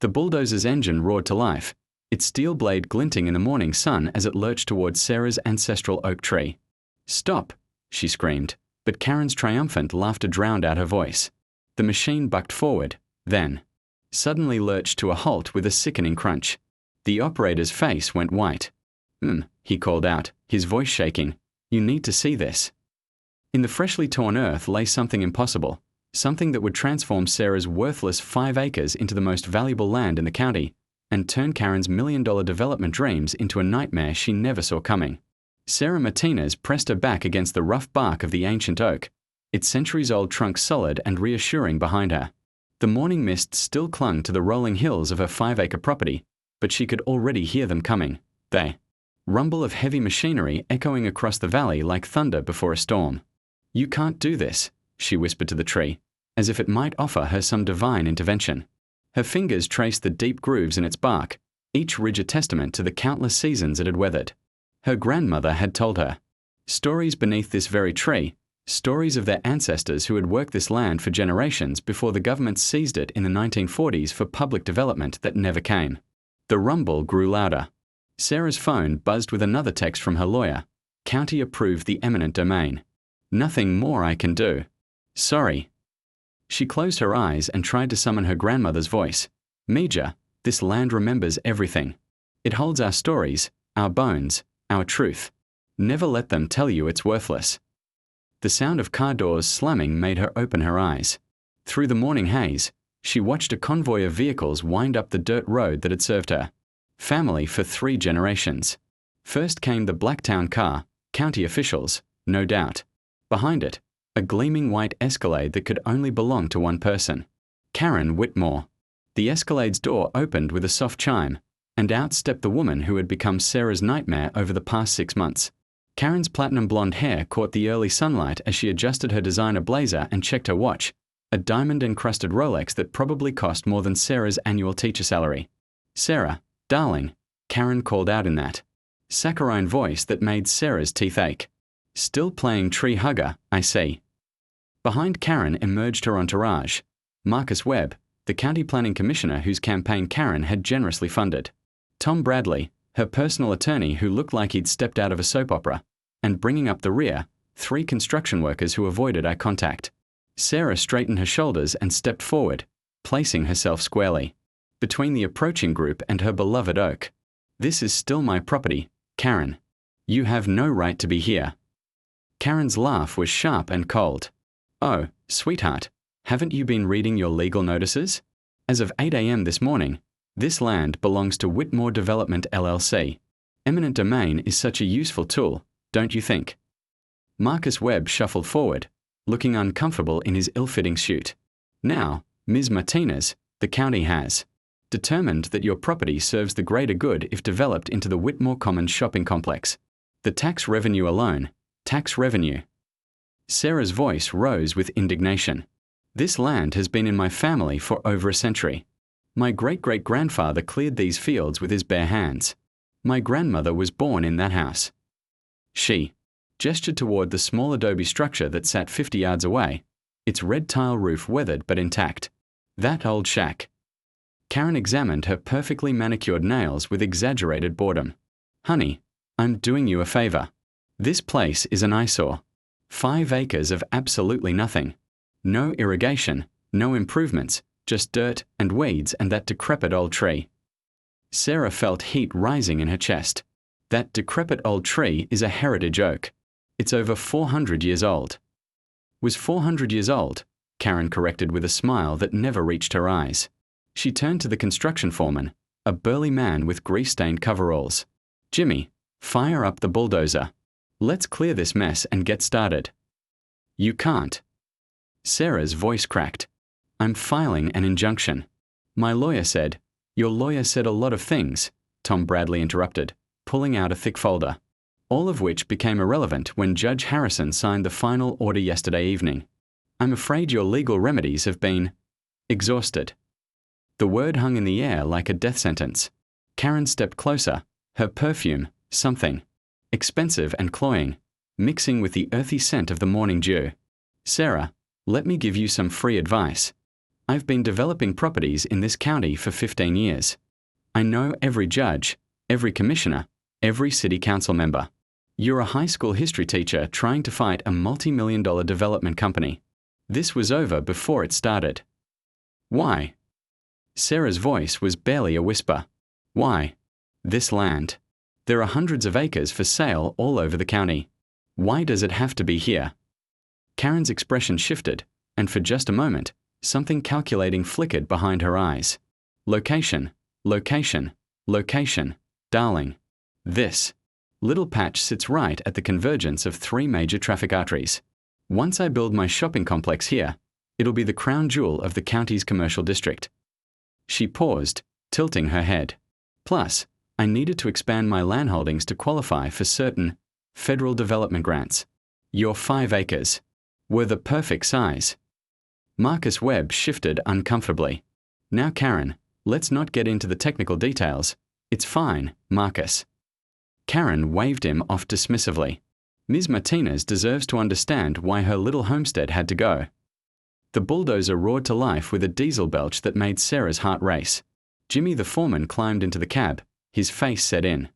The bulldozer's engine roared to life, its steel blade glinting in the morning sun as it lurched towards Sarah's ancestral oak tree. "Stop!" she screamed, but Karen's triumphant laughter drowned out her voice. The machine bucked forward, then suddenly lurched to a halt with a sickening crunch. The operator's face went white. He called out, his voice shaking. "You need to see this." In the freshly torn earth lay something impossible, something that would transform Sarah's worthless 5 acres into the most valuable land in the county, and turn Karen's $1 million development dreams into a nightmare she never saw coming. Sarah Martinez pressed her back against the rough bark of the ancient oak, its centuries-old trunk solid and reassuring behind her. The morning mist still clung to the rolling hills of her 5-acre property, but she could already hear them coming. The rumble of heavy machinery echoing across the valley like thunder before a storm. "You can't do this," she whispered to the tree, as if it might offer her some divine intervention. Her fingers traced the deep grooves in its bark, each ridge a testament to the countless seasons it had weathered. Her grandmother had told her stories beneath this very tree, stories of their ancestors who had worked this land for generations before the government seized it in the 1940s for public development that never came. The rumble grew louder. Sarah's phone buzzed with another text from her lawyer. "County approved the eminent domain. Nothing more I can do. Sorry." She closed her eyes and tried to summon her grandmother's voice. "Mija, this land remembers everything. It holds our stories, our bones, our truth. Never let them tell you it's worthless." The sound of car doors slamming made her open her eyes. Through the morning haze, she watched a convoy of vehicles wind up the dirt road that had served her. Family for 3 generations. First came the Blacktown car, county officials, no doubt. Behind it, a gleaming white Escalade that could only belong to one person. Karen Whitmore. The Escalade's door opened with a soft chime, and out stepped the woman who had become Sarah's nightmare over the past 6 months. Karen's platinum blonde hair caught the early sunlight as she adjusted her designer blazer and checked her watch, a diamond-encrusted Rolex that probably cost more than Sarah's annual teacher salary. "Sarah, darling," Karen called out in that saccharine voice that made Sarah's teeth ache. "Still playing tree hugger, I see." Behind Karen emerged her entourage. Marcus Webb, the county planning commissioner whose campaign Karen had generously funded. Tom Bradley, her personal attorney who looked like he'd stepped out of a soap opera, and bringing up the rear, 3 construction workers who avoided eye contact. Sarah straightened her shoulders and stepped forward, placing herself squarely between the approaching group and her beloved oak. "This is still my property, Karen. You have no right to be here." Karen's laugh was sharp and cold. "Oh, sweetheart, haven't you been reading your legal notices? As of 8 a.m. this morning, this land belongs to Whitmore Development LLC. Eminent domain is such a useful tool, don't you think?" Marcus Webb shuffled forward, looking uncomfortable in his ill-fitting suit. "Now, Ms. Martinez, the county has determined that your property serves the greater good if developed into the Whitmore Commons shopping complex. The tax revenue alone, tax revenue." Sarah's voice rose with indignation. "This land has been in my family for over a century. My great-great-grandfather cleared these fields with his bare hands. My grandmother was born in that house." She gestured toward the small adobe structure that sat 50 yards away, its red tile roof weathered but intact. "That old shack." Karen examined her perfectly manicured nails with exaggerated boredom. "Honey, I'm doing you a favor. This place is an eyesore. 5 acres of absolutely nothing. No irrigation, no improvements, just dirt and weeds and that decrepit old tree." Sarah felt heat rising in her chest. "That decrepit old tree is a heritage oak. It's over 400 years old." "Was 400 years old," Karen corrected with a smile that never reached her eyes. She turned to the construction foreman, a burly man with grease-stained coveralls. "Jimmy, fire up the bulldozer. Let's clear this mess and get started." "You can't." Sarah's voice cracked. "I'm filing an injunction." "My lawyer said." "Your lawyer said a lot of things," Tom Bradley interrupted, pulling out a thick folder, all of which became irrelevant when Judge Harrison signed the final order yesterday evening. "I'm afraid your legal remedies have been exhausted." The word hung in the air like a death sentence. Karen stepped closer, her perfume, something expensive and cloying, mixing with the earthy scent of the morning dew. "Sarah, let me give you some free advice. I've been developing properties in this county for 15 years. I know every judge, every commissioner, every city council member. You're a high school history teacher trying to fight a multi-million-dollar development company. This was over before it started. Why? Sarah's voice was barely a whisper. Why? This land. There are hundreds of acres for sale all over the county. Why does it have to be here? Karen's expression shifted, and for just a moment, something calculating flickered behind her eyes. Location, location, location, darling. This little patch sits right at the convergence of 3 major traffic arteries. Once I build my shopping complex here, it'll be the crown jewel of the county's commercial district. She paused, tilting her head. Plus, I needed to expand my land holdings to qualify for certain federal development grants. Your 5 acres were the perfect size. Marcus Webb shifted uncomfortably. Now Karen, let's not get into the technical details. It's fine, Marcus. Karen waved him off dismissively. Ms. Martinez deserves to understand why her little homestead had to go. The bulldozer roared to life with a diesel belch that made Sarah's heart race. Jimmy the foreman climbed into the cab, his face set in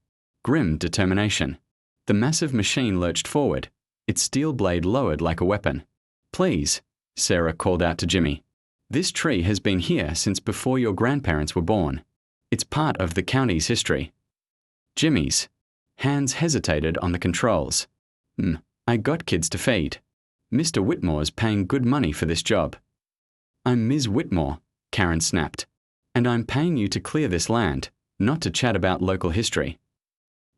grim determination. The massive machine lurched forward, its steel blade lowered like a weapon. Please, Sarah called out to Jimmy. This tree has been here since before your grandparents were born. It's part of the county's history. Jimmy's hands hesitated on the controls. I got kids to feed. Mr. Whitmore's paying good money for this job. I'm Ms. Whitmore, Karen snapped. And I'm paying you to clear this land, not to chat about local history.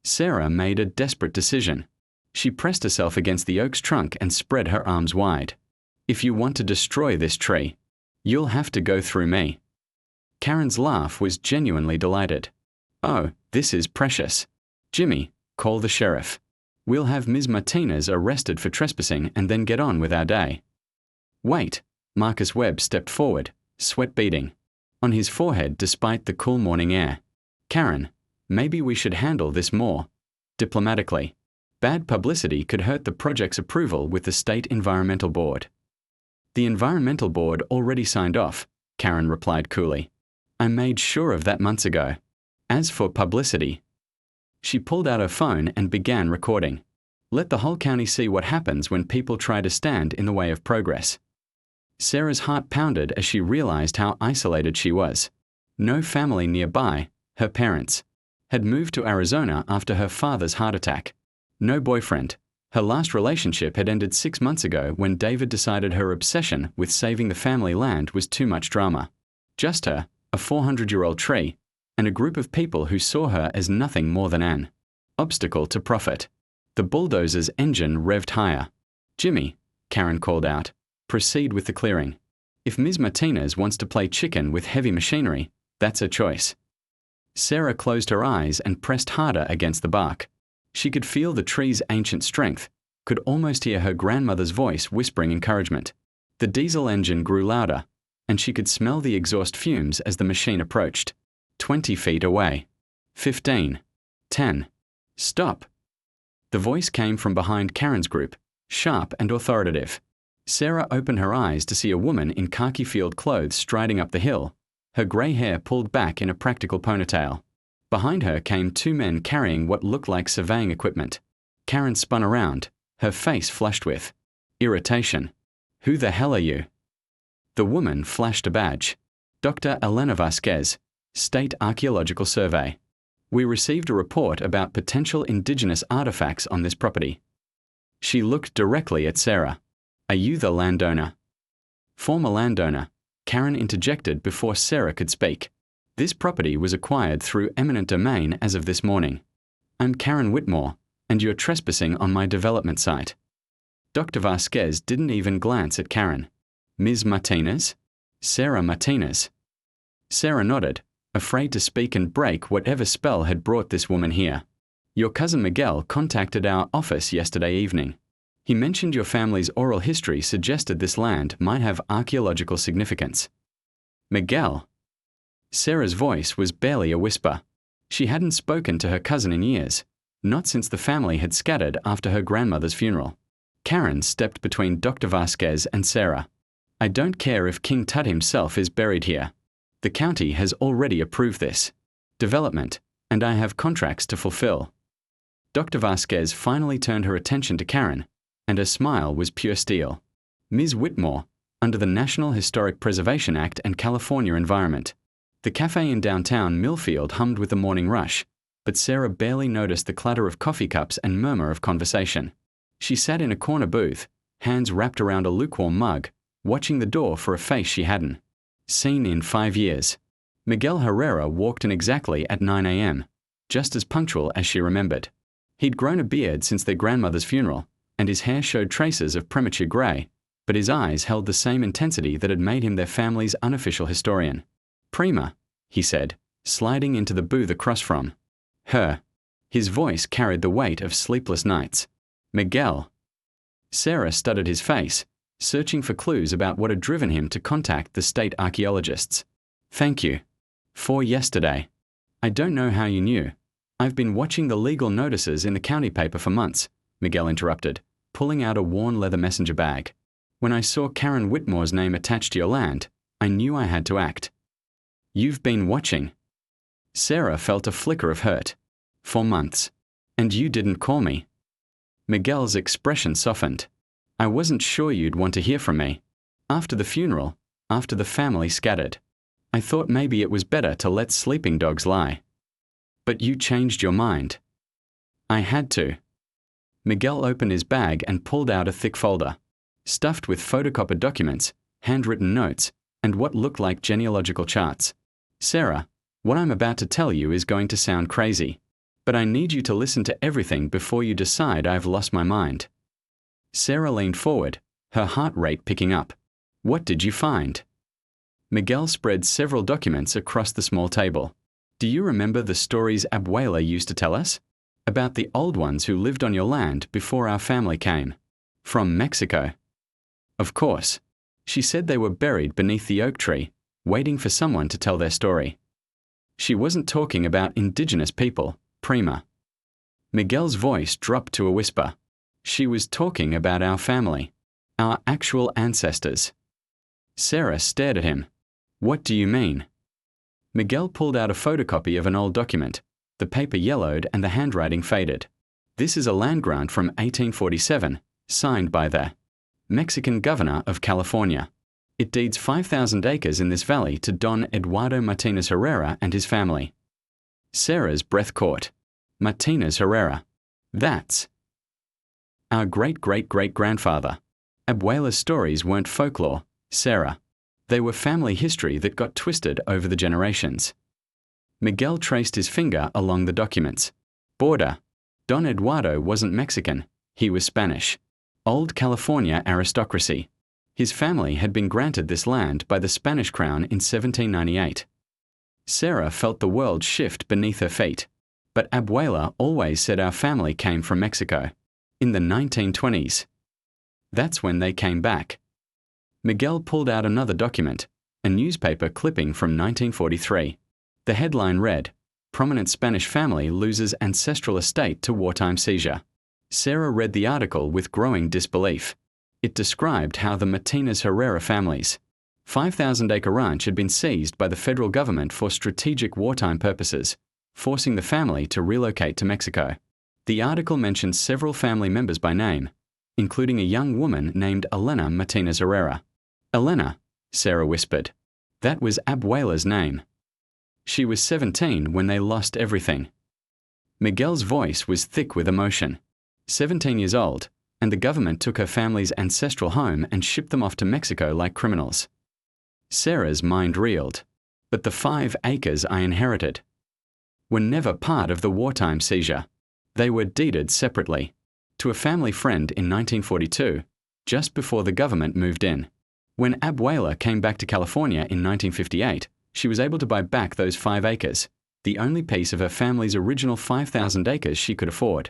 Sarah made a desperate decision. She pressed herself against the oak's trunk and spread her arms wide. If you want to destroy this tree, you'll have to go through me. Karen's laugh was genuinely delighted. Oh, this is precious. Jimmy, call the sheriff. We'll have Ms. Martinez arrested for trespassing and then get on with our day. Wait, Marcus Webb stepped forward, sweat beading on his forehead despite the cool morning air. Karen, maybe we should handle this more diplomatically. Bad publicity could hurt the project's approval with the State Environmental Board. The Environmental Board already signed off, Karen replied coolly. I made sure of that months ago. As for publicity, she pulled out her phone and began recording. Let the whole county see what happens when people try to stand in the way of progress. Sarah's heart pounded as she realized how isolated she was. No family nearby, her parents, had moved to Arizona after her father's heart attack. No boyfriend. Her last relationship had ended 6 months ago when David decided her obsession with saving the family land was too much drama. Just her, a 400-year-old tree, and a group of people who saw her as nothing more than an obstacle to profit. The bulldozer's engine revved higher. Jimmy, Karen called out, proceed with the clearing. If Ms. Martinez wants to play chicken with heavy machinery, that's her choice. Sarah closed her eyes and pressed harder against the bark. She could feel the tree's ancient strength, could almost hear her grandmother's voice whispering encouragement. The diesel engine grew louder, and she could smell the exhaust fumes as the machine approached. 20 feet away. 15. 10. Stop. The voice came from behind Karen's group, sharp and authoritative. Sarah opened her eyes to see a woman in khaki field clothes striding up the hill, her grey hair pulled back in a practical ponytail. Behind her came 2 men carrying what looked like surveying equipment. Karen spun around, her face flushed with irritation. Who the hell are you? The woman flashed a badge. Dr. Elena Vasquez, State Archaeological Survey. We received a report about potential indigenous artifacts on this property. She looked directly at Sarah. Are you the landowner? Former landowner, Karen interjected before Sarah could speak. This property was acquired through eminent domain as of this morning. I'm Karen Whitmore, and you're trespassing on my development site. Dr. Vasquez didn't even glance at Karen. Ms. Martinez? Sarah Martinez. Sarah nodded, afraid to speak and break whatever spell had brought this woman here. Your cousin Miguel contacted our office yesterday evening. He mentioned your family's oral history suggested this land might have archaeological significance. Miguel? Sarah's voice was barely a whisper. She hadn't spoken to her cousin in years, not since the family had scattered after her grandmother's funeral. Karen stepped between Dr. Vasquez and Sarah. I don't care if King Tut himself is buried here. The county has already approved this development, and I have contracts to fulfill. Dr. Vasquez finally turned her attention to Karen, and her smile was pure steel. Ms. Whitmore, under the National Historic Preservation Act and California Environment. The cafe in downtown Millfield hummed with the morning rush, but Sarah barely noticed the clatter of coffee cups and murmur of conversation. She sat in a corner booth, hands wrapped around a lukewarm mug, watching the door for a face she hadn't seen in 5 years. Miguel Herrera walked in exactly at 9 a.m., just as punctual as she remembered. He'd grown a beard since their grandmother's funeral, and his hair showed traces of premature grey, but his eyes held the same intensity that had made him their family's unofficial historian. Prima, he said, sliding into the booth across from her. His voice carried the weight of sleepless nights. Miguel. Sarah studied his face, searching for clues about what had driven him to contact the state archaeologists. Thank you. For yesterday. I don't know how you knew. I've been watching the legal notices in the county paper for months, Miguel interrupted, pulling out a worn leather messenger bag. When I saw Karen Whitmore's name attached to your land, I knew I had to act. You've been watching. Sarah felt a flicker of hurt. For months. And you didn't call me. Miguel's expression softened. I wasn't sure you'd want to hear from me. After the funeral, after the family scattered, I thought maybe it was better to let sleeping dogs lie. But you changed your mind. I had to. Miguel opened his bag and pulled out a thick folder, stuffed with photocopied documents, handwritten notes, and what looked like genealogical charts. Sarah, what I'm about to tell you is going to sound crazy, but I need you to listen to everything before you decide I've lost my mind. Sarah leaned forward, her heart rate picking up. What did you find? Miguel spread several documents across the small table. Do you remember the stories Abuela used to tell us? About the old ones who lived on your land before our family came. From Mexico. Of course. She said they were buried beneath the oak tree, waiting for someone to tell their story. She wasn't talking about indigenous people, Prima. Miguel's voice dropped to a whisper. She was talking about our family, our actual ancestors. Sarah stared at him. What do you mean? Miguel pulled out a photocopy of an old document. The paper yellowed and the handwriting faded. This is a land grant from 1847, signed by the Mexican governor of California. It deeds 5,000 acres in this valley to Don Eduardo Martinez Herrera and his family. Sarah's breath caught. Martinez Herrera. That's our great-great-great-grandfather. Abuela's stories weren't folklore, Sarah. They were family history that got twisted over the generations. Miguel traced his finger along the documents. Border. Don Eduardo wasn't Mexican. He was Spanish. Old California aristocracy. His family had been granted this land by the Spanish crown in 1798. Sarah felt the world shift beneath her feet. But Abuela always said our family came from Mexico. In the 1920s. That's when they came back. Miguel pulled out another document, a newspaper clipping from 1943. The headline read, Prominent Spanish Family Loses Ancestral Estate to Wartime Seizure. Sarah read the article with growing disbelief. It described how the Martinez Herrera family's 5,000-acre ranch had been seized by the federal government for strategic wartime purposes, forcing the family to relocate to Mexico. The article mentioned several family members by name, including a young woman named Elena Martinez Herrera. Elena, Sarah whispered. That was Abuela's name. She was 17 when they lost everything. Miguel's voice was thick with emotion. 17 years old, and the government took her family's ancestral home and shipped them off to Mexico like criminals. Sarah's mind reeled. But the 5 acres I inherited were never part of the wartime seizure. They were deeded separately to a family friend in 1942, just before the government moved in. When Abuela came back to California in 1958, she was able to buy back those 5 acres, the only piece of her family's original 5,000 acres she could afford.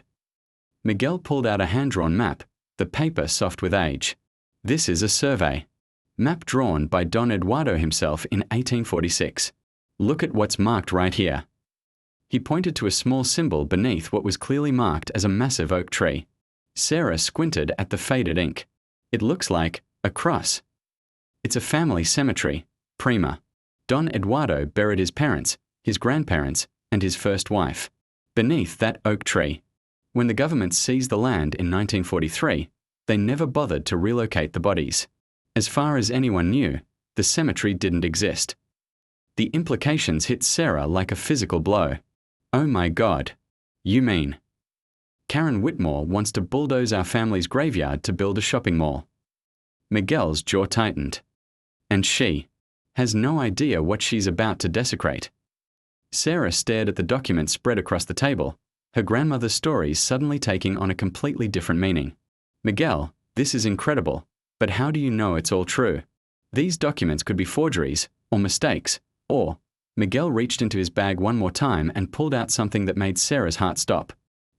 Miguel pulled out a hand-drawn map, the paper soft with age. This is a survey. Map drawn by Don Eduardo himself in 1846. Look at what's marked right here. He pointed to a small symbol beneath what was clearly marked as a massive oak tree. Sarah squinted at the faded ink. It looks like a cross. It's a family cemetery, prima. Don Eduardo buried his parents, his grandparents, and his first wife beneath that oak tree. When the government seized the land in 1943, they never bothered to relocate the bodies. As far as anyone knew, the cemetery didn't exist. The implications hit Sarah like a physical blow. Oh my God. You mean? Karen Whitmore wants to bulldoze our family's graveyard to build a shopping mall. Miguel's jaw tightened. And she has no idea what she's about to desecrate. Sarah stared at the documents spread across the table, her grandmother's stories suddenly taking on a completely different meaning. Miguel, this is incredible, but how do you know it's all true? These documents could be forgeries, or mistakes, or… Miguel reached into his bag one more time and pulled out something that made Sarah's heart stop.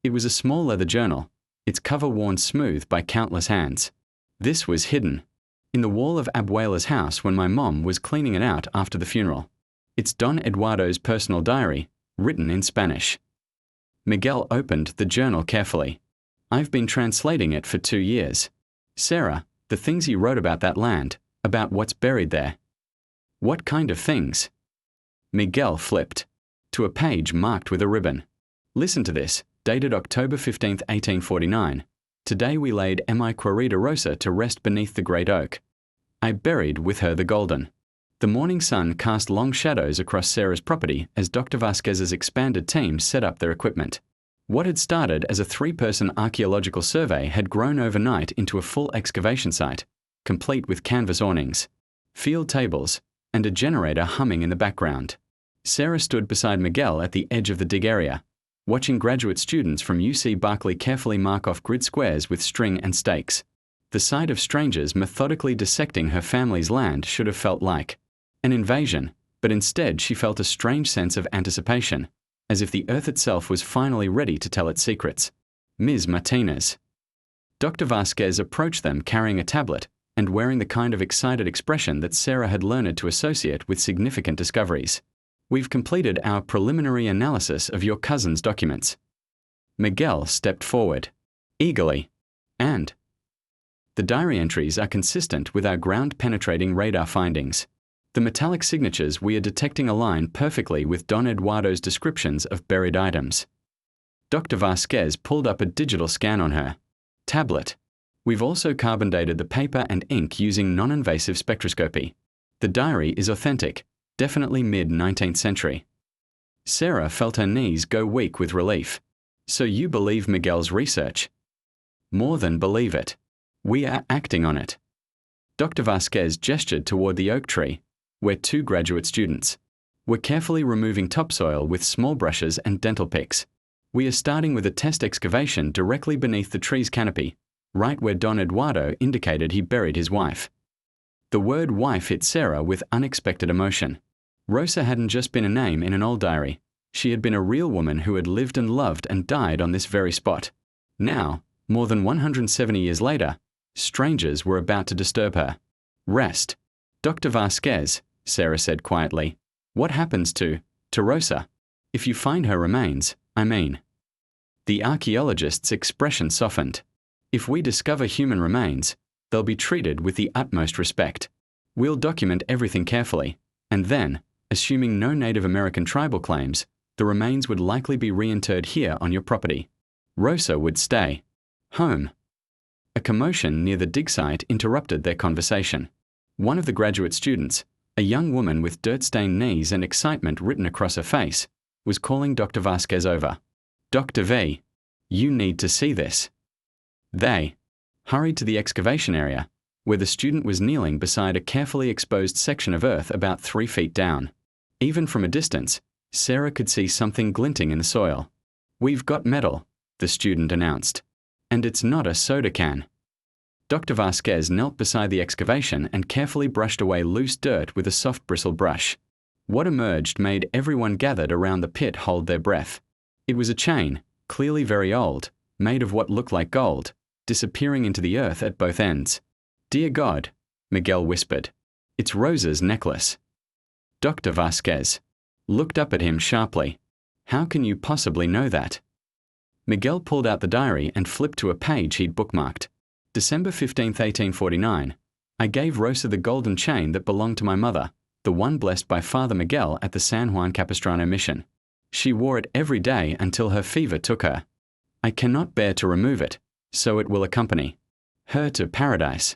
It was a small leather journal, its cover worn smooth by countless hands. This was hidden in the wall of Abuela's house when my mom was cleaning it out after the funeral. It's Don Eduardo's personal diary, written in Spanish. Miguel opened the journal carefully. I've been translating it for 2 years. Sarah, the things he wrote about that land, about what's buried there. What kind of things? Miguel flipped to a page marked with a ribbon. Listen to this, dated October 15, 1849. Today we laid mi querida Rosa to rest beneath the great oak. I buried with her the golden. The morning sun cast long shadows across Sarah's property as Dr. Vasquez's expanded team set up their equipment. What had started as a 3-person archaeological survey had grown overnight into a full excavation site, complete with canvas awnings, field tables, and a generator humming in the background. Sarah stood beside Miguel at the edge of the dig area, watching graduate students from UC Berkeley carefully mark off grid squares with string and stakes. The sight of strangers methodically dissecting her family's land should have felt like an invasion, but instead she felt a strange sense of anticipation, as if the earth itself was finally ready to tell its secrets. Ms. Martinez. Dr. Vasquez approached them carrying a tablet and wearing the kind of excited expression that Sarah had learned to associate with significant discoveries. We've completed our preliminary analysis of your cousin's documents. Miguel stepped forward, eagerly, and the diary entries are consistent with our ground-penetrating radar findings. The metallic signatures we are detecting align perfectly with Don Eduardo's descriptions of buried items. Dr. Vasquez pulled up a digital scan on her tablet. We've also carbon dated the paper and ink using non-invasive spectroscopy. The diary is authentic, definitely mid-19th century. Sarah felt her knees go weak with relief. So you believe Miguel's research? More than believe it. We are acting on it. Dr. Vasquez gestured toward the oak tree, where 2 graduate students were carefully removing topsoil with small brushes and dental picks. We are starting with a test excavation directly beneath the tree's canopy, right where Don Eduardo indicated he buried his wife. The word wife hit Sarah with unexpected emotion. Rosa hadn't just been a name in an old diary. She had been a real woman who had lived and loved and died on this very spot. Now, more than 170 years later, strangers were about to disturb her. Rest. Dr. Vasquez, Sarah said quietly. What happens to Rosa? If you find her remains, I mean. The archaeologist's expression softened. If we discover human remains, they'll be treated with the utmost respect. We'll document everything carefully, and then, assuming no Native American tribal claims, the remains would likely be reinterred here on your property. Rosa would stay home. A commotion near the dig site interrupted their conversation. One of the graduate students, a young woman with dirt-stained knees and excitement written across her face, was calling Dr. Vasquez over. Dr. V, you need to see this. They hurried to the excavation area, where the student was kneeling beside a carefully exposed section of earth about 3 feet down. Even from a distance, Sarah could see something glinting in the soil. We've got metal, the student announced. And it's not a soda can. Dr. Vasquez knelt beside the excavation and carefully brushed away loose dirt with a soft bristled brush. What emerged made everyone gathered around the pit hold their breath. It was a chain, clearly very old, made of what looked like gold, disappearing into the earth at both ends. Dear God, Miguel whispered. It's Rosa's necklace. Dr. Vasquez looked up at him sharply. How can you possibly know that? Miguel pulled out the diary and flipped to a page he'd bookmarked. December 15, 1849. I gave Rosa the golden chain that belonged to my mother, the one blessed by Father Miguel at the San Juan Capistrano mission. She wore it every day until her fever took her. I cannot bear to remove it, so it will accompany her to paradise.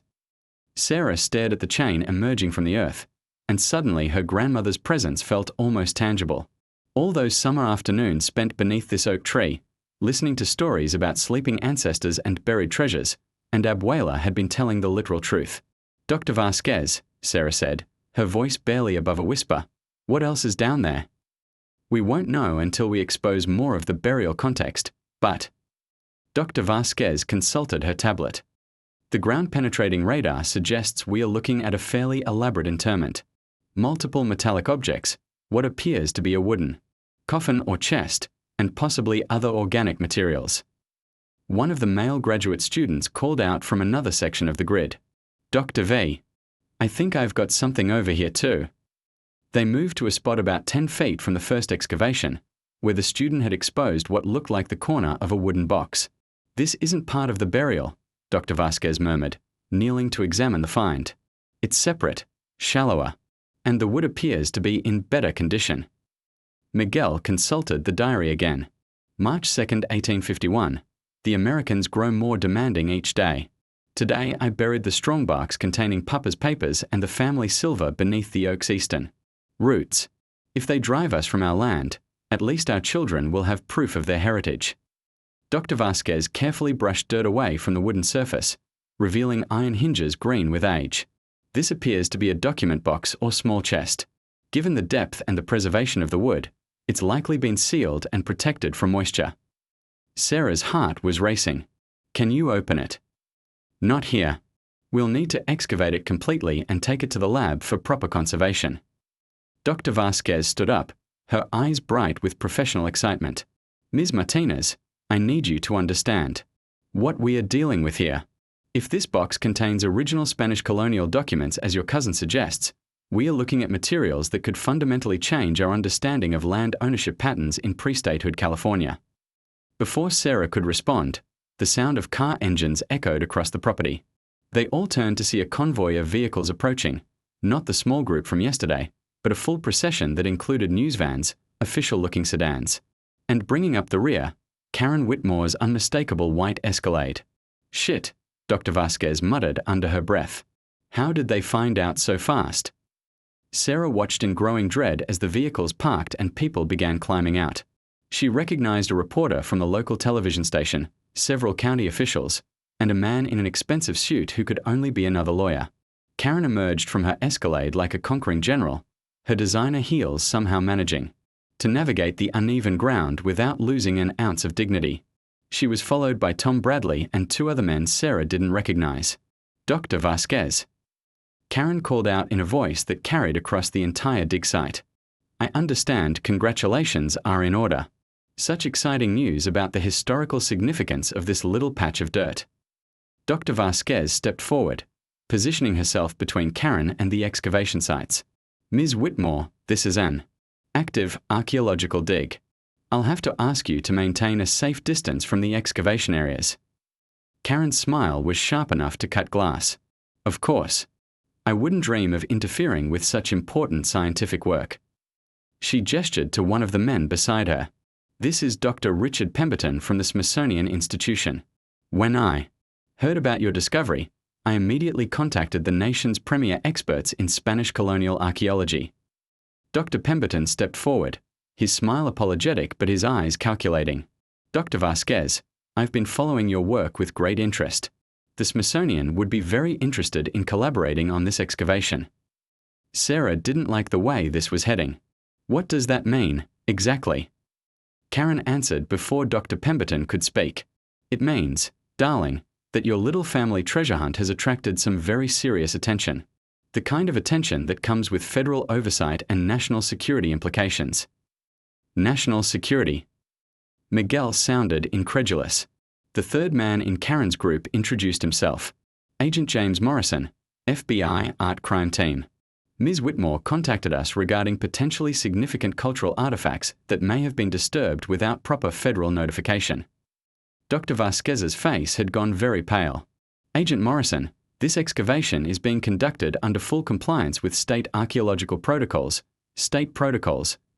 Sarah stared at the chain emerging from the earth, and suddenly her grandmother's presence felt almost tangible. All those summer afternoons spent beneath this oak tree, listening to stories about sleeping ancestors and buried treasures, and Abuela had been telling the literal truth. Dr. Vasquez, Sarah said, her voice barely above a whisper, what else is down there? We won't know until we expose more of the burial context, but... Dr. Vasquez consulted her tablet. The ground-penetrating radar suggests we are looking at a fairly elaborate interment. Multiple metallic objects, what appears to be a wooden coffin or chest, and possibly other organic materials. One of the male graduate students called out from another section of the grid. Dr. V. I think I've got something over here too. They moved to a spot about 10 feet from the first excavation, where the student had exposed what looked like the corner of a wooden box. This isn't part of the burial, Dr. Vasquez murmured, kneeling to examine the find. It's separate, shallower, and the wood appears to be in better condition. Miguel consulted the diary again. March 2, 1851. The Americans grow more demanding each day. Today I buried the strongbarks containing Papa's papers and the family silver beneath the oak's eastern roots. If they drive us from our land, at least our children will have proof of their heritage. Dr. Vasquez carefully brushed dirt away from the wooden surface, revealing iron hinges green with age. This appears to be a document box or small chest. Given the depth and the preservation of the wood, it's likely been sealed and protected from moisture. Sarah's heart was racing. Can you open it? Not here. We'll need to excavate it completely and take it to the lab for proper conservation. Dr. Vasquez stood up, her eyes bright with professional excitement. Ms. Martinez, I need you to understand what we are dealing with here. If this box contains original Spanish colonial documents as your cousin suggests, we are looking at materials that could fundamentally change our understanding of land ownership patterns in pre-statehood California. Before Sarah could respond, the sound of car engines echoed across the property. They all turned to see a convoy of vehicles approaching, not the small group from yesterday, but a full procession that included news vans, official-looking sedans, and bringing up the rear, Karen Whitmore's unmistakable white Escalade. Shit, Dr. Vasquez muttered under her breath. How did they find out so fast? Sarah watched in growing dread as the vehicles parked and people began climbing out. She recognized a reporter from the local television station, several county officials, and a man in an expensive suit who could only be another lawyer. Karen emerged from her Escalade like a conquering general, her designer heels somehow managing to navigate the uneven ground without losing an ounce of dignity. She was followed by Tom Bradley and two other men Sarah didn't recognize. Dr. Vasquez. Karen called out in a voice that carried across the entire dig site. I understand congratulations are in order. Such exciting news about the historical significance of this little patch of dirt. Dr. Vasquez stepped forward, positioning herself between Karen and the excavation sites. Ms. Whitmore, this is an active archaeological dig. I'll have to ask you to maintain a safe distance from the excavation areas. Karen's smile was sharp enough to cut glass. Of course. I wouldn't dream of interfering with such important scientific work. She gestured to one of the men beside her. This is Dr. Richard Pemberton from the Smithsonian Institution. When I heard about your discovery, I immediately contacted the nation's premier experts in Spanish colonial archaeology. Dr. Pemberton stepped forward, his smile apologetic but his eyes calculating. Dr. Vasquez, I've been following your work with great interest. The Smithsonian would be very interested in collaborating on this excavation. Sarah didn't like the way this was heading. What does that mean, exactly? Karen answered before Dr. Pemberton could speak. It means, darling, that your little family treasure hunt has attracted some very serious attention. The kind of attention that comes with federal oversight and national security implications. National security. Miguel sounded incredulous. The third man in Karen's group introduced himself. Agent James Morrison, FBI Art Crime Team. Ms. Whitmore contacted us regarding potentially significant cultural artifacts that may have been disturbed without proper federal notification. Dr. Vasquez's face had gone very pale. Agent Morrison, This excavation is being conducted under full compliance with state archaeological protocols,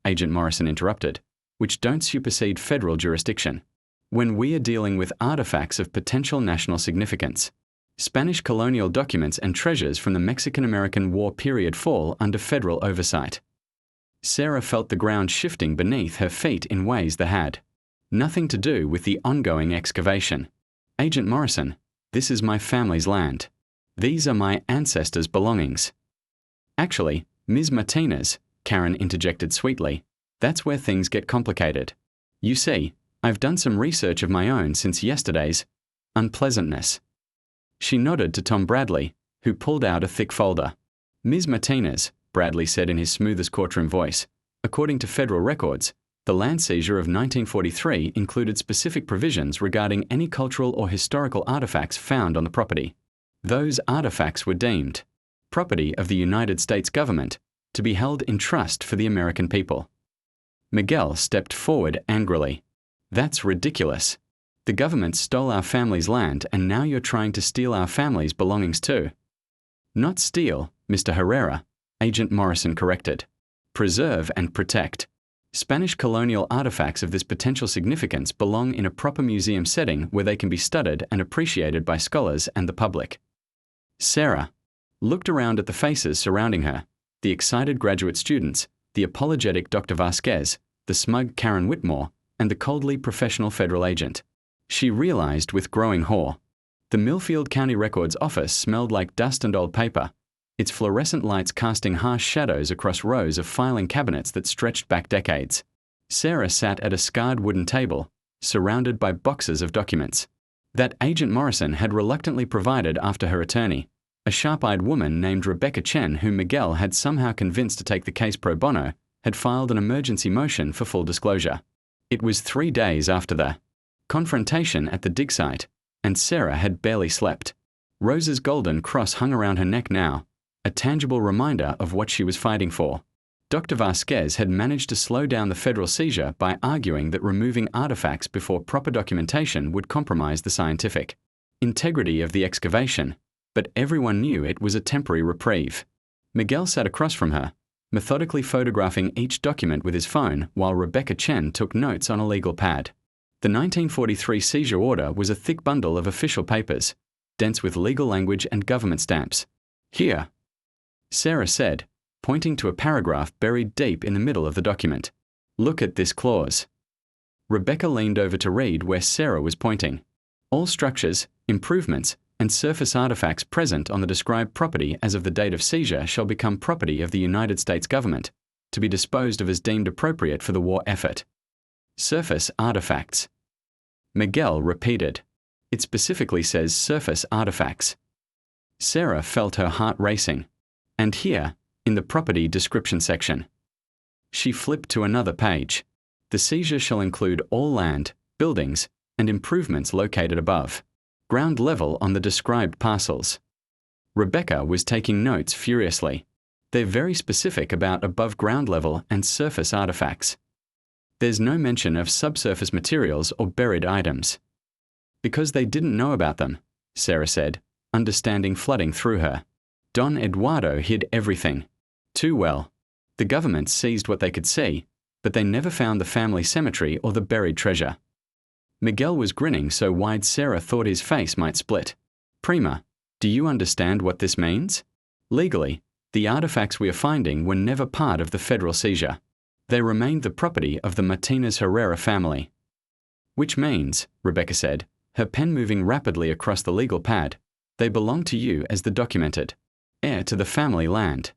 Agent Morrison interrupted, which don't supersede federal jurisdiction. When we are dealing with artifacts of potential national significance, Spanish colonial documents and treasures from the Mexican-American War period fall under federal oversight. Sarah felt the ground shifting beneath her feet in ways that had nothing to do with the ongoing excavation. Agent Morrison, this is my family's land. These are my ancestors' belongings. Actually, Ms. Martinez, Karen interjected sweetly, that's where things get complicated. You see, I've done some research of my own since yesterday's unpleasantness. She nodded to Tom Bradley, who pulled out a thick folder. Ms. Martinez, Bradley said in his smoothest courtroom voice, according to federal records, the land seizure of 1943 included specific provisions regarding any cultural or historical artifacts found on the property. Those artifacts were deemed property of the United States government to be held in trust for the American people. Miguel stepped forward angrily. That's ridiculous. The government stole our family's land and now you're trying to steal our family's belongings too. Not steal, Mr. Herrera, Agent Morrison corrected. Preserve and protect. Spanish colonial artifacts of this potential significance belong in a proper museum setting where they can be studied and appreciated by scholars and the public. Sarah looked around at the faces surrounding her, the excited graduate students, the apologetic Dr. Vasquez, the smug Karen Whitmore, and the coldly professional federal agent. She realized with growing horror. The Millfield County Records office smelled like dust and old paper, its fluorescent lights casting harsh shadows across rows of filing cabinets that stretched back decades. Sarah sat at a scarred wooden table, surrounded by boxes of documents that Agent Morrison had reluctantly provided after her attorney, a sharp-eyed woman named Rebecca Chen, whom Miguel had somehow convinced to take the case pro bono, had filed an emergency motion for full disclosure. It was 3 days after the confrontation at the dig site, and Sarah had barely slept. Rose's golden cross hung around her neck now, a tangible reminder of what she was fighting for. Dr. Vasquez had managed to slow down the federal seizure by arguing that removing artifacts before proper documentation would compromise the scientific integrity of the excavation, but everyone knew it was a temporary reprieve. Miguel sat across from her, methodically photographing each document with his phone while Rebecca Chen took notes on a legal pad. The 1943 seizure order was a thick bundle of official papers, dense with legal language and government stamps. Here, Sarah said, pointing to a paragraph buried deep in the middle of the document. Look at this clause. Rebecca leaned over to read where Sarah was pointing. All structures, improvements, and surface artifacts present on the described property as of the date of seizure shall become property of the United States government, to be disposed of as deemed appropriate for the war effort. Surface artifacts. Miguel repeated. It specifically says surface artifacts. Sarah felt her heart racing. And here, in the property description section. She flipped to another page. The seizure shall include all land, buildings, and improvements located above ground level on the described parcels. Rebecca was taking notes furiously. They're very specific about above ground level and surface artifacts. There's no mention of subsurface materials or buried items. Because they didn't know about them, Sarah said, understanding flooding through her. Don Eduardo hid everything. Too well. The government seized what they could see, but they never found the family cemetery or the buried treasure. Miguel was grinning so wide Sarah thought his face might split. Prima, do you understand what this means? Legally, the artifacts we are finding were never part of the federal seizure. They remained the property of the Martinez Herrera family. Which means, Rebecca said, her pen moving rapidly across the legal pad, they belong to you as the documented heir to the family land.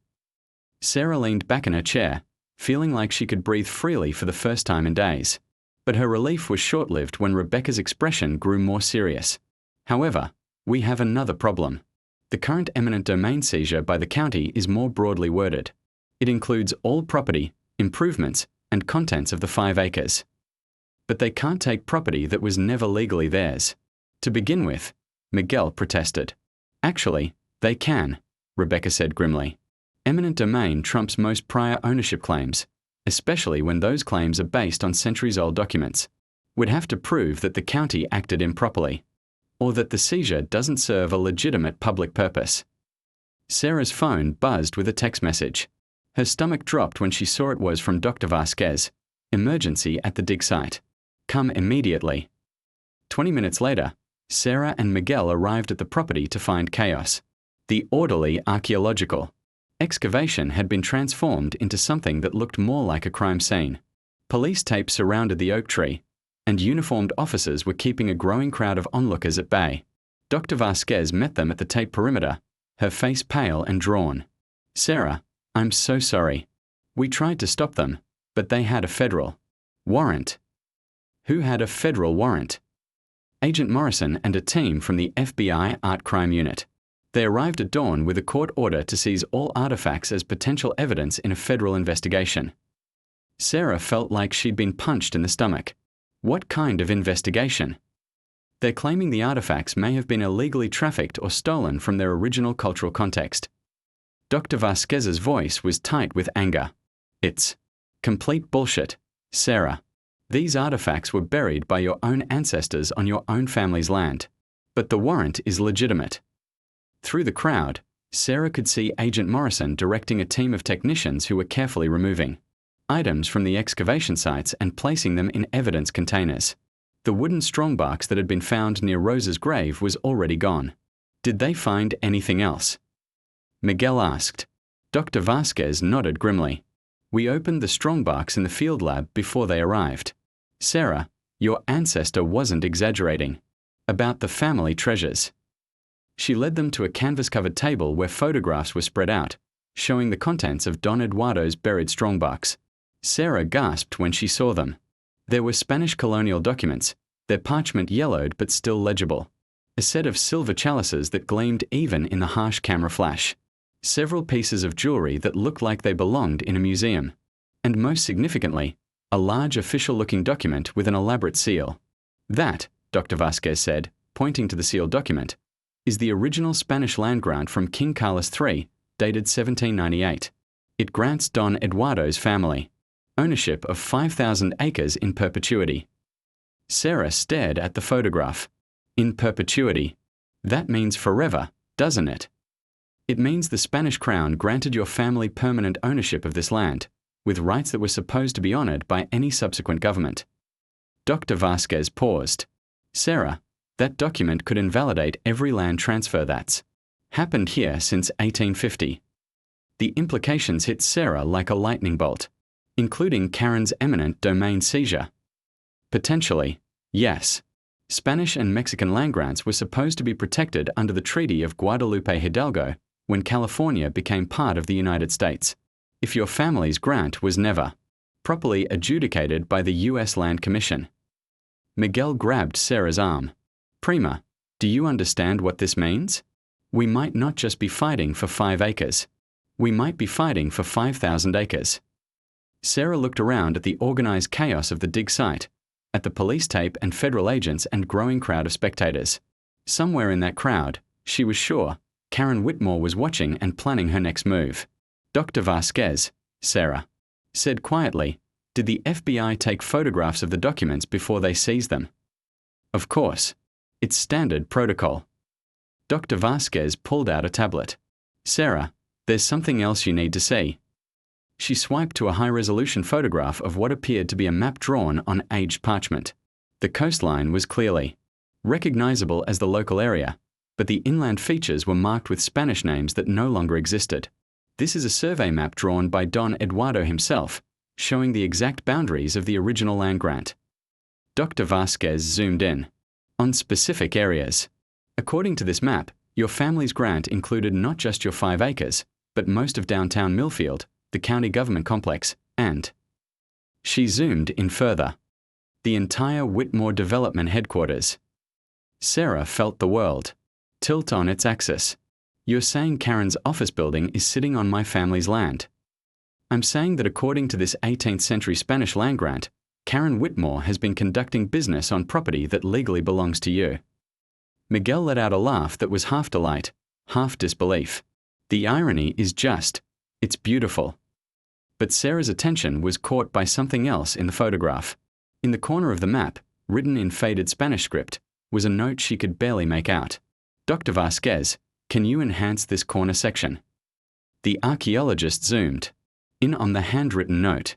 Sarah leaned back in her chair, feeling like she could breathe freely for the first time in days. But her relief was short-lived when Rebecca's expression grew more serious. However, we have another problem. The current eminent domain seizure by the county is more broadly worded. It includes all property, improvements, and contents of the 5 acres. But they can't take property that was never legally theirs. To begin with, Miguel protested. Actually, they can, Rebecca said grimly. Eminent domain trumps most prior ownership claims, especially when those claims are based on centuries-old documents. We'd have to prove that the county acted improperly. or that the seizure doesn't serve a legitimate public purpose. Sarah's phone buzzed with a text message. Her stomach dropped when she saw it was from Dr. Vasquez. Emergency at the dig site. Come immediately. 20 minutes later, Sarah and Miguel arrived at the property to find chaos. The orderly archaeological excavation had been transformed into something that looked more like a crime scene. Police tape surrounded the oak tree, and uniformed officers were keeping a growing crowd of onlookers at bay. Dr. Vasquez met them at the tape perimeter, her face pale and drawn. Sarah, I'm so sorry. We tried to stop them, but they had a federal warrant. Who had a federal warrant? Agent Morrison and a team from the FBI Art Crime Unit. They arrived at dawn with a court order to seize all artifacts as potential evidence in a federal investigation. Sarah felt like she'd been punched in the stomach. What kind of investigation? They're claiming the artifacts may have been illegally trafficked or stolen from their original cultural context. Dr. Vasquez's voice was tight with anger. It's complete bullshit, Sarah. These artifacts were buried by your own ancestors on your own family's land. But the warrant is legitimate. Through the crowd, Sarah could see Agent Morrison directing a team of technicians who were carefully removing items from the excavation sites and placing them in evidence containers. The wooden strongbox that had been found near Rose's grave was already gone. Did they find anything else? Miguel asked. Dr. Vasquez nodded grimly. We opened the strongbox in the field lab before they arrived. Sarah, your ancestor wasn't exaggerating about the family treasures. She led them to a canvas-covered table where photographs were spread out, showing the contents of Don Eduardo's buried strongbox. Sarah gasped when she saw them. There were Spanish colonial documents, their parchment yellowed but still legible. A set of silver chalices that gleamed even in the harsh camera flash. Several pieces of jewelry that looked like they belonged in a museum. And most significantly, a large official-looking document with an elaborate seal. That, Dr. Vasquez said, pointing to the sealed document, is the original Spanish land grant from King Carlos III, dated 1798. It grants Don Eduardo's family ownership of 5,000 acres in perpetuity. Sarah stared at the photograph. In perpetuity. That means forever, doesn't it? It means the Spanish crown granted your family permanent ownership of this land, with rights that were supposed to be honored by any subsequent government. Dr. Vasquez paused. Sarah, that document could invalidate every land transfer that's happened here since 1850. The implications hit Sarah like a lightning bolt, including Karen's eminent domain seizure. Potentially, yes. Spanish and Mexican land grants were supposed to be protected under the Treaty of Guadalupe Hidalgo when California became part of the United States. If your family's grant was never properly adjudicated by the U.S. Land Commission. Miguel grabbed Sarah's arm. Prima, do you understand what this means? We might not just be fighting for 5 acres. We might be fighting for 5,000 acres. Sarah looked around at the organized chaos of the dig site, at the police tape and federal agents and growing crowd of spectators. Somewhere in that crowd, she was sure, Karen Whitmore was watching and planning her next move. Dr. Vasquez, Sarah, said quietly, did the FBI take photographs of the documents before they seized them? Of course. It's standard protocol. Dr. Vasquez pulled out a tablet. Sarah, there's something else you need to see. She swiped to a high-resolution photograph of what appeared to be a map drawn on aged parchment. The coastline was clearly recognizable as the local area, but the inland features were marked with Spanish names that no longer existed. This is a survey map drawn by Don Eduardo himself, showing the exact boundaries of the original land grant. Dr. Vasquez zoomed in on specific areas. According to this map, your family's grant included not just your 5 acres, but most of downtown Millfield, the county government complex, and she zoomed in further. The entire Whitmore Development headquarters. Sarah felt the world tilt on its axis. You're saying Karen's office building is sitting on my family's land. I'm saying that according to this 18th century Spanish land grant, Karen Whitmore has been conducting business on property that legally belongs to you. Miguel let out a laugh that was half delight, half disbelief. The irony is just, it's beautiful. But Sarah's attention was caught by something else in the photograph. In the corner of the map, written in faded Spanish script, was a note she could barely make out. Dr. Vasquez, can you enhance this corner section? The archaeologist zoomed in on the handwritten note.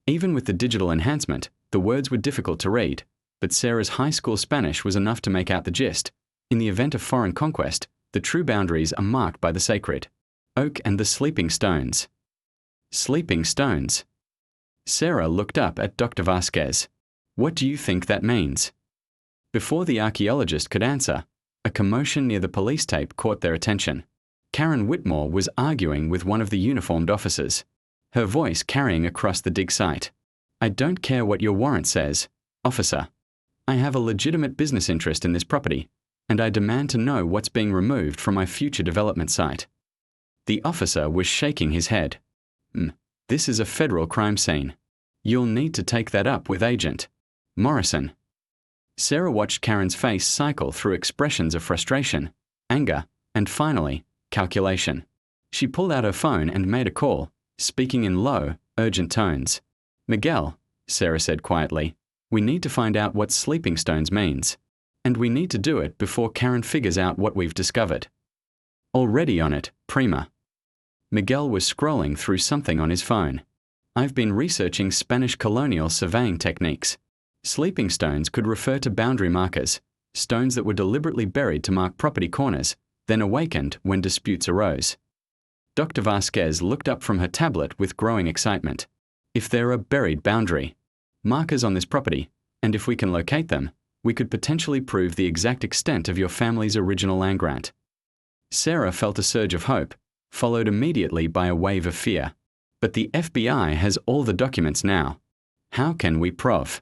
Even with the digital enhancement, the words were difficult to read, but Sarah's high school Spanish was enough to make out the gist. In the event of foreign conquest, the true boundaries are marked by the sacred oak and the sleeping stones. Sleeping stones. Sarah looked up at Dr. Vasquez. What do you think that means? Before the archaeologist could answer, a commotion near the police tape caught their attention. Karen Whitmore was arguing with one of the uniformed officers, her voice carrying across the dig site. I don't care what your warrant says, officer. I have a legitimate business interest in this property, and I demand to know what's being removed from my future development site. The officer was shaking his head. This is a federal crime scene. You'll need to take that up with Agent Morrison. Sarah watched Karen's face cycle through expressions of frustration, anger, and finally, calculation. She pulled out her phone and made a call, speaking in low, urgent tones. Miguel, Sarah said quietly, we need to find out what sleeping stones means. And we need to do it before Karen figures out what we've discovered. Already on it, Prima. Miguel was scrolling through something on his phone. I've been researching Spanish colonial surveying techniques. Sleeping stones could refer to boundary markers, stones that were deliberately buried to mark property corners, then awakened when disputes arose. Dr. Vasquez looked up from her tablet with growing excitement. If there are buried boundary markers on this property, and if we can locate them, we could potentially prove the exact extent of your family's original land grant. Sarah felt a surge of hope, followed immediately by a wave of fear. But the FBI has all the documents now. How can we prove